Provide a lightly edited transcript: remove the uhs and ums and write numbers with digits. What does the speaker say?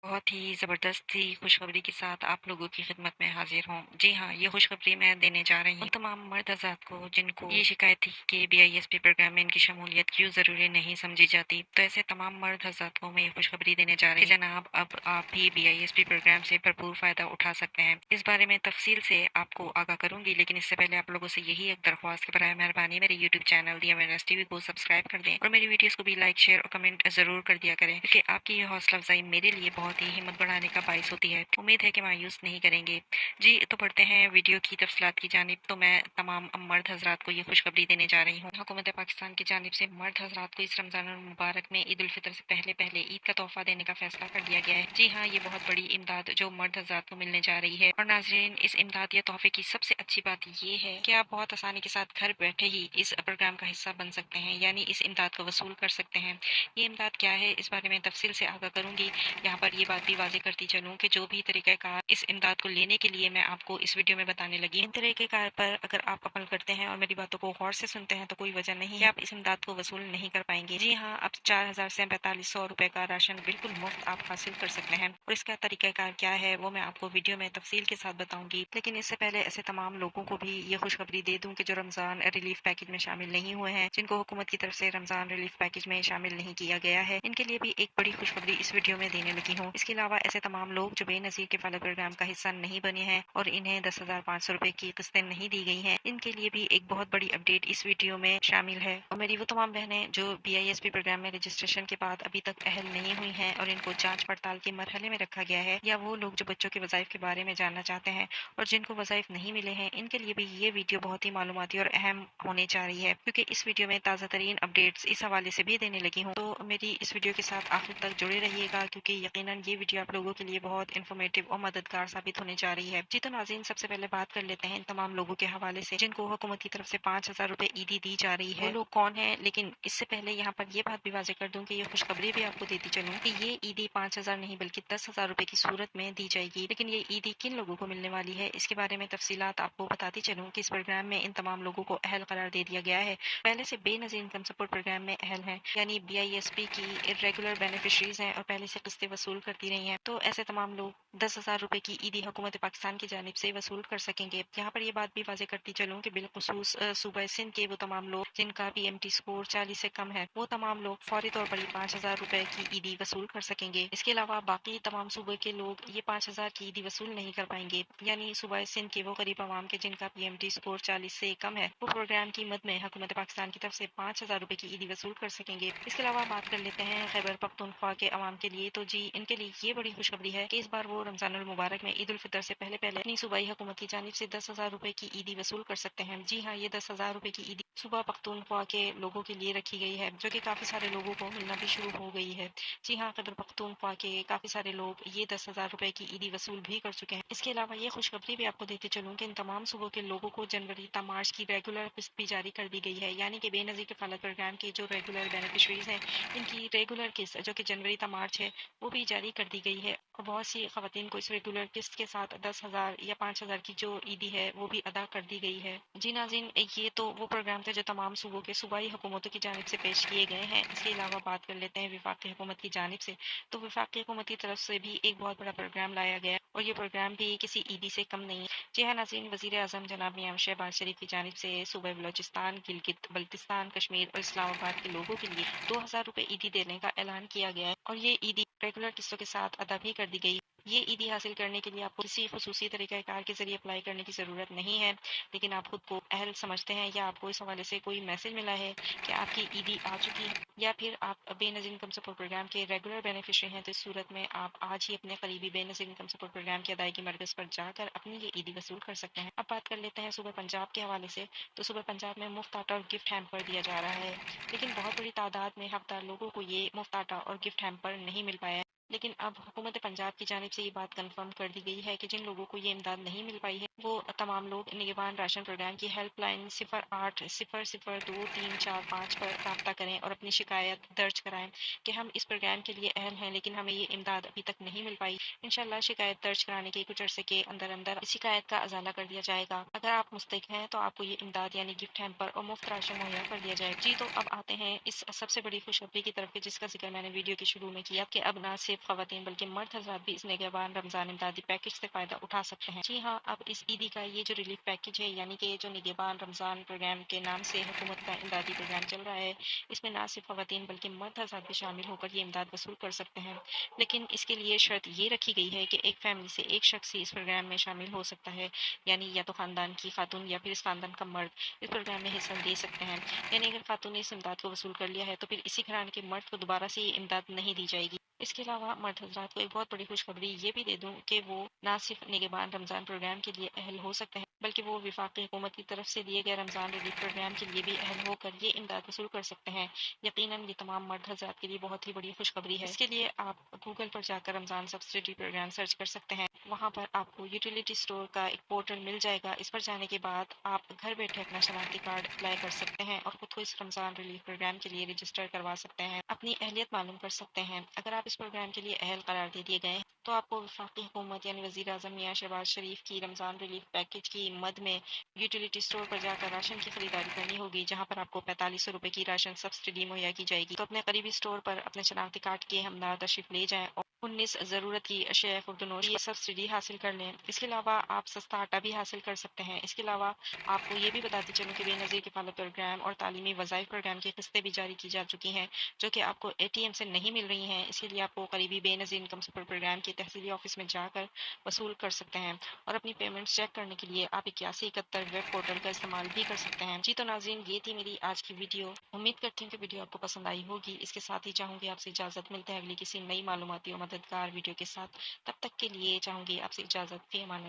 बहुत ही ज़बरदस्त ही खुशखबरी के साथ आप लोगों की खिदमत में हाजिर हूँ। जी हाँ, ये खुशखबरी मैं देने जा रही हूँ उन तमाम मर्द हज़रात को जिनको ये शिकायत थी कि बीआईएसपी प्रोग्राम में इनकी शमूलियत क्यों ज़रूरी नहीं समझी जाती। तो ऐसे तमाम मर्द हज़रात को मैं ये खुशखबरी देने जा रही हूँ कि जनाब अब आप भी बीआईएसपी प्रोग्राम से भरपूर फ़ायदा उठा सकते हैं। इस बारे में तफसील से आपको आगाह करूँगी, लेकिन इससे पहले आप लोगों से यही एक दरख्वास्त कि बराए मेहरबानी मेरे यूट्यूब चैनल दी अवेयरनेस टीवी को सब्सक्राइब कर दें और मेरी वीडियोज़ को भी लाइक, शेयर और कमेंट ज़रूर कर दिया करें, क्योंकि आपकी ये हौसला अफजाई मेरे लिए बहुत ही हिम्मत बढ़ाने का बाइस होती है। उम्मीद है कि मायूस नहीं करेंगे। जी, तो बढ़ते हैं वीडियो की तफसीलात की जानिब। तो मैं तमाम मर्द हजरात को ये खुशखबरी देने जा रही हूँ। हुकूमत पाकिस्तान की जानिब से मर्द हजरात को इस रमज़ान मुबारक में ईद उल फितर से पहले पहले ईद का तोहफा देने का फैसला कर लिया गया है। जी हाँ, ये बहुत बड़ी इमदाद जो मर्द हजरात को मिलने जा रही है। और नाजरीन, इस इमदाद या तोहफे की सबसे अच्छी बात ये है कि आप बहुत आसानी के साथ घर बैठे ही इस प्रोग्राम का हिस्सा बन सकते हैं, यानी इस इमदाद को वसूल कर सकते हैं। ये इमदाद क्या है, इस बारे में तफसील से आगाह करूंगी। यहाँ पर ये बात भी वाज़ेह करती चलूँ कि जो भी तरीक़ाकार इस इमदाद को लेने के लिए मैं आपको इस वीडियो में बताने लगी, इन तरीक़ेकार पर अगर आप अमल करते हैं और मेरी बातों को गौर से सुनते हैं तो कोई वजह नहीं है कि आप इस इमदाद को वसूल नहीं कर पाएंगे। जी हाँ, अब 4000 से 4500 रुपए का राशन बिल्कुल मुफ्त आप हासिल कर सकते हैं। और इसका तरीक़ाकार क्या है वो मैं आपको वीडियो में तफसील के साथ बताऊंगी। लेकिन इससे पहले ऐसे तमाम लोगों को भी ये खुशखबरी दे दूं कि जो रमज़ान रिलीफ पैकेज में शामिल नहीं हुए हैं, जिनको हुकूमत की तरफ से रमज़ान रिलीफ पैकेज में शामिल नहीं किया गया है, इनके लिए भी एक बड़ी खुशखबरी इस वीडियो में देने लगी हूँ। इसके अलावा ऐसे तमाम लोग जो बेनज़ीर किफ़ालत प्रोग्राम का हिस्सा नहीं बने हैं और इन्हें 10,500 रुपए की किस्तें नहीं दी गई हैं, इनके लिए भी एक बहुत बड़ी अपडेट इस वीडियो में शामिल है। और मेरी वो तमाम बहनें जो बीआईएसपी प्रोग्राम में रजिस्ट्रेशन के बाद अभी तक अहल नहीं हुई हैं और इनको जांच पड़ताल के मरहले में रखा गया है, या वो लोग जो बच्चों के वज़ाइफ के बारे में जानना चाहते हैं और जिनको वज़ाइफ नहीं मिले हैं, इनके लिए भी ये वीडियो बहुत ही मालूमाती और अहम होने जा रही है, क्योंकि इस वीडियो में ताज़ा तरीन अपडेट्स इस हवाले से भी देने लगी हूँ। तो मेरी इस वीडियो के साथ आखिर तक जुड़े रहिएगा, क्योंकि यकीनन ये वीडियो आप लोगों के लिए बहुत इन्फॉर्मेटिव और मददगार साबित होने जा रही है। जी, तो नाज़रीन, सबसे पहले बात कर लेते हैं इन तमाम लोगों के हवाले से जिनको हुकूमत की तरफ से 5000 रुपए ईदी दी जा रही है। वो लोग कौन है? लेकिन इससे पहले यहाँ पर ये बात भी वाज़ेह कर दूं कि ये खुशखबरी भी आपको देती चलूं कि ये ईदी 5000 नहीं बल्कि 10,000 रुपए की सूरत में दी जाएगी। लेकिन ये ईदी किन लोगों को मिलने वाली है, इसके बारे में तफसीलात आपको बताती चलूं कि इस प्रोग्राम में इन तमाम लोगों को अहल करार दे दिया गया है। पहले से बेनज़ीर इनकम सपोर्ट प्रोग्राम में अहल हैं, यानी बीआईएसपी की इर्रेगुलर बेनिफिशरीज हैं और पहले से किस्तें वसूल करती रही हैं। तो ऐसे तमाम लोग 10,000 रुपए की ईदी हुकूमत पाकिस्तान की जानिब से वसूल कर सकेंगे। यहाँ पर ये बात भी वाज़ेह करती चलूँ कि बिलखुसूस सूबा सिंध के वो तमाम लोग जिनका पीएमटी स्कोर 40 से कम है, वो तमाम लोग फौरी तौर पर 5000 रुपए की ईदी वसूल कर सकेंगे। इसके अलावा बाकी तमाम सूबे के लोग ये 5000 की ईदी वसूल नहीं कर पाएंगे, यानी सूबा सिंध के वो गरीब आवाम के जिनका पीएमटी स्कोर 40 से कम है, वो प्रोग्राम की मद में हुकूमत पाकिस्तान की तरफ से 5000 रुपए की ईदी वसूल कर सकेंगे। इसके अलावा बात कर लेते हैं खैबर पख्तूनख्वा के अवाम के लिए। तो जी, इनके लिए ये बड़ी खुशखबरी है कि इस बार वो रमजानुल मुबारक में ईद उल फितर से पहले पहले अपनी सूबाई हुकूमत की जानिब से 10,000 रुपए की ईदी वसूल कर सकते हैं। जी हाँ, ये 10,000 रुपए की ईदी सूबा पख्तूनख्वा के लोगों के लिए रखी गई है, जो कि काफी सारे लोगों को मिलना भी शुरू हो गई है। जी हाँ, खैबर पख्तूनख्वा के काफी सारे लोग ये 10,000 रुपए की ईदी वसूल भी कर चुके हैं। इसके अलावा ये खुशखबरी भी आपको देते चलूँ कि इन तमाम सूबों के लोगों को जनवरी ता मार्च की रेगुलर किस्त भी जारी कर दी गई है, यानी कि बेनज़ीर किफ़ालत प्रोग्राम के जो रेगुलर बेनिफिशरीज हैं, इनकी रेगुलर किस्त जो कि जनवरी ता मार्च है, वो भी जारी कर दी गई है। और बहुत सी खवातीन को इस रेगुलर किस्त के साथ 10,000 या 5,000 की जो ईदी है वो भी अदा कर दी गई है। जी नाज़रीन, ये तो वो प्रोग्राम थे जो तमाम सूबों के सूबाई हुकूमतों की जानिब से पेश किए गए हैं। इसके अलावा बात कर लेते हैं वफाकी हुकूमत की जानिब से। तो वफाकी हुकूमत की तरफ से भी एक बहुत बड़ा प्रोग्राम लाया गया है और ये प्रोग्राम भी किसी ईदी से कम नहीं है। जी हाँ नाज़रीन, वज़ीर आज़म जनाब मियां शहबाज शरीफ की जानिब से सूबा बलोचिस्तान, गिलगित बल्तिस्तान, कश्मीर और इस्लामाबाद के लोगों के लिए 2,000 रुपए ईदी देने का ऐलान किया गया है और ये ईदी रेगुलर किस्तों के साथ अदा भी कर दी गई। ये ईदी हासिल करने के लिए आपको किसी खुसूसी तरीक़ाकार के ज़रिए अप्लाई करने की ज़रूरत नहीं है, लेकिन आप खुद को अहल समझते हैं या आपको इस हवाले से कोई मैसेज मिला है कि आपकी ईदी आ चुकी है, या फिर आप बेनज़ीर इनकम सपोर्ट प्रोग्राम के रेगुलर बेनिफिशरी हैं, तो इस सूरत में आप आज ही अपने करीबी बेनज़ीर इनकम सपोर्ट प्रोग्राम की अदायगी मरकज़ पर जाकर अपनी ये ईदी वसूल कर सकते हैं। अब बात कर लेते हैं सूबा पंजाब के हवाले से। तो सूबा पंजाब में मुफ्त आटा और गिफ्ट हैम्पर दिया जा रहा है, लेकिन बहुत बड़ी तादाद में हकदार लोगों को ये मुफ्त आटा और गिफ्ट हैम्पर नहीं मिल पाया है। लेकिन अब हुकूमत पंजाब की जानिब से ये बात कंफर्म कर दी गई है कि जिन लोगों को ये इमदाद नहीं मिल पाई है, वो तमाम लोग निगरान राशन प्रोग्राम की हेल्पलाइन 08000234 पर रब्ता करें और अपनी शिकायत दर्ज कराएं कि हम इस प्रोग्राम के लिए अहल हैं लेकिन हमें ये इमदाद अभी तक नहीं मिल पाई। इंशाल्लाह शिकायत दर्ज कराने के कुछ अरसे के अंदर अंदर इस शिकायत का अजाला कर दिया जाएगा। अगर आप मुस्तहिक हैं तो आपको ये इमदाद यानी गिफ्ट हैम्पर और मुफ्त राशन मुहैया कर दिया जाएगा। जी तो अब आते हैं इस सबसे बड़ी खुशखबरी की तरफ जिसका जिक्र मैंने वीडियो के शुरू में किया कि अब ना सिर्फ खवातीन बल्कि मर्द हजरात भी इस निगरान रमजान इमदादी पैकेज से फायदा उठा सकते हैं। जी हाँ, अब इस ईदी का ये जो रिलीफ पैकेज है यानी कि ये जो निगरान रमजान प्रोग्राम के नाम से हुकूमत का इमदादी प्रोग्राम चल रहा है, इसमें ना सिर्फ खवातीन बल्कि मर्द हजरात भी शामिल होकर ये इमदाद वसूल कर सकते हैं। लेकिन इसके लिए शर्त ये रखी गई है कि एक फैमिली से एक शख्स ही इस प्रोग्राम में शामिल हो सकता है, यानी या तो खानदान की खातून या फिर इस खानदान का मर्द इस प्रोग्राम में हिस्सा ले सकते हैं। यानी अगर खातून ने इस इमदाद को वसूल कर लिया है तो फिर इसी घराने के मर्द को दोबारा से ये इमदाद नहीं दी जाएगी। इसके अलावा मर्द हजरात को एक बहुत बड़ी खुशखबरी ये भी दे दूं कि वो ना सिर्फ निगरान रमजान प्रोग्राम के लिए अहल हो सकते हैं बल्कि वो विफाकी हुकूमत की तरफ से दिए गए रमजान रिलीफ प्रोग्राम के लिए भी अहल होकर ये इमदाद वसूल कर सकते हैं। यकीनन ये तमाम मर्द हजरात के लिए बहुत ही बड़ी खुशखबरी है। इसके लिए आप गूगल पर जाकर रमजान सब्सिडी प्रोग्राम सर्च कर सकते हैं। वहाँ पर आपको यूटिलिटी स्टोर का एक पोर्टल मिल जाएगा। इस पर जाने के बाद आप घर बैठे अपना शनाख्ती कार्ड अप्लाई कर सकते हैं और खुद को इस रमजान रिलीफ प्रोग्राम के लिए रजिस्टर करवा सकते हैं, अपनी अहलियत मालूम कर सकते हैं। अगर आप इस प्रोग्राम के लिए अहल करार दे दिए गए हैं तो आपको वफाकी हुकूमत यानी वज़ीर आज़म मियाँ शहबाज शरीफ की रमजान रिलीफ पैकेज की मद में यूटिलिटी स्टोर पर जाकर राशन की खरीदारी करनी होगी, जहाँ पर आपको 4500 रुपए की राशन सब्सिडी मुहैया की जाएगी। तो अपने करीबी स्टोर पर अपने शनाख्ती कार्ड के हमदर्द तशरीफ ले जाएं और 19 ज़रूरत की अशिया खुर्दनोश ये सब्सिडी हासिल कर लें। इसके अलावा आप सस्ता आटा भी हासिल कर सकते हैं। इसके अलावा आपको ये भी बताते चलूँ कि बेनज़ीर किफ़ालत प्रोग्राम और तालीमी वज़ाइफ प्रोग्राम की किस्तें भी जारी की जा चुकी हैं, जो कि आपको ATM से नहीं मिल रही हैं। इसके लिए आपको करीबी बेनज़ीर इनकम सपोर्ट प्रोग्राम के तहसीली ऑफिस में जाकर वसूल कर सकते हैं और अपनी पेमेंट्स चेक करने के लिए आप 8171 वेब पोर्टल का इस्तेमाल भी कर सकते हैं। जी तो नाज़रीन, ये थी मेरी आज की वीडियो। उम्मीद करती हूँ कि वीडियो आपको पसंद आई होगी। इसके साथ ही चाहूँगी आपसे इजाज़त, मिलते हैं अगली किसी नई मालूमाती और मददगार वीडियो के साथ। तब तक के लिए चाहूँगी आपसे इजाज़त। फ़ी अमान अल्लाह।